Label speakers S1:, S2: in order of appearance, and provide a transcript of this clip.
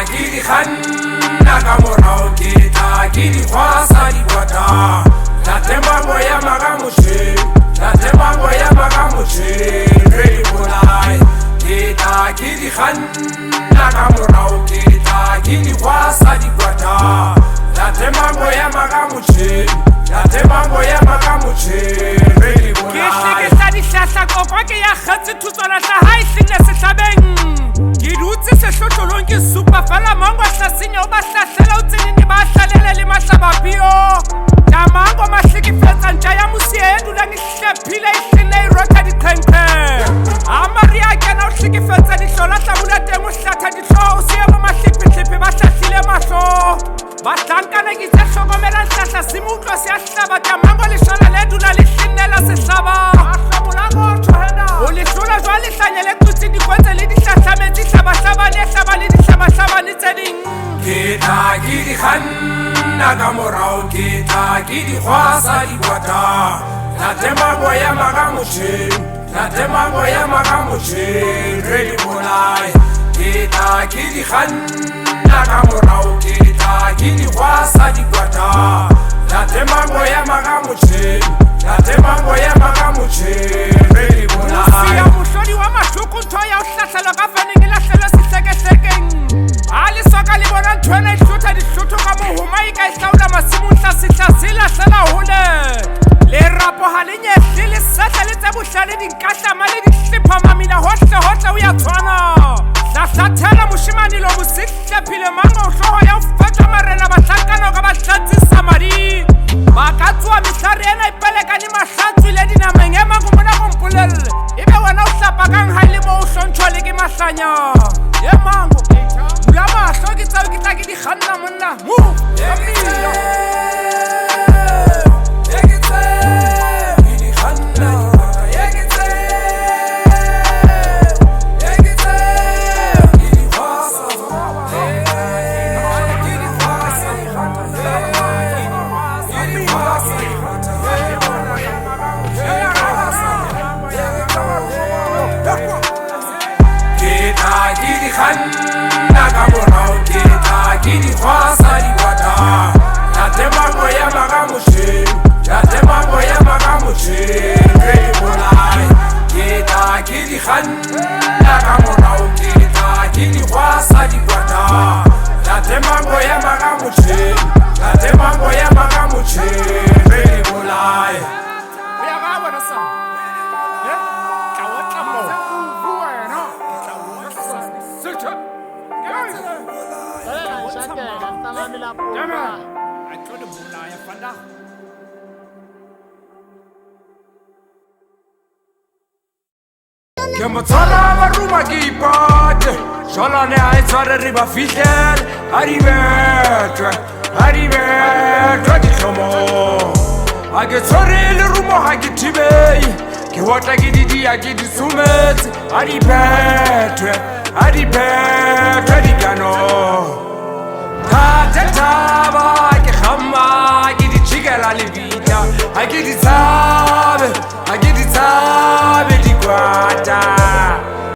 S1: Gidi khanna ka morao kita gidi khwasa di kwata la temba boya magamuche la temba boya magamuche ready bolai kita gidi khanna ka morao kita gidi khwasa di kwata la temba boya magamuche la temba boya magamuche ready bolai
S2: ke sa di hlahla kokwa ke ya khatse thutswana tsa hae sine se hlabeng Dirutse se hlotlolong ke super fela mango a hlasinya o ba hlahlela o tsenene ba hlalele le mahlabapio ya mango mahlekefetsa ntja ya mosie e dulang e hlephile e hlene e rota diqhenqhe a maria a kena o hlekefetsa dihlola hlabula teng o hlatha dihlooho o seemo mahlepehlepe ba hlahlile mahlo bahlankana ke tse hlokomelang hlahla se mo utlwa se a hlaba ya mango leshala le dula le hlenela sehlaba o lehlola jwa lehlanya le tutse dikwetse le dihlahlametse
S1: Kita gidi khanna ka morao kita gidi khwasa di kwata la temba boya magamuche la temba boya magamuche ready bolai kita gidi khanna ka morao kita gidi khwasa di kwata la temba boya magamuche la temba boya magamuche ready bolai
S2: ya mohlodi wa mashuku ntho ya o hlahlela ka faneng e lahlela sehlekehlekeng Ali soka le bona ntwana ihlotha dihlotho ka mohoma e ka ihlaola masimong tlase lahlela hole le rapo ha le nyehle le sehla le tse bohlale dinkahlama le dihlipha mamina hohle o ya tshwana hlahlathela moshemane lo bosehlephile mango hloho ya ho fetwa marena bahlankana ka bahlatsisa madi ba ka tsoa mehlare ena ipelekane mahlantswi le dinameng e mango mona gompolelle ebe wena o hlapa kang ha le mo o hlontshwa le ke mahlanya ye mango la mahlo ke tsao ke tla ke di kganna monna
S1: Gidi khwasa di kwata la temba boya magamuche la temba boya magamuche ready bolai kita gidi khanna ka morao kita gidi khwasa di kwata la temba boya magamuche la temba boya magamuche ready bolai
S2: ya ga bona sa ka wotla mo buena ka wotla sutha
S1: Ke motswala ba ruma ke ipate Jolane a e tshware re ba fihlele A di betwe dihlomo A ke tshware le rumo ha ke thibei Ke hotla ke didia ke di sumetse A di betwe dikano Tate taba ke khamma ke di chikela le vita Ha ke di tsabe di kwata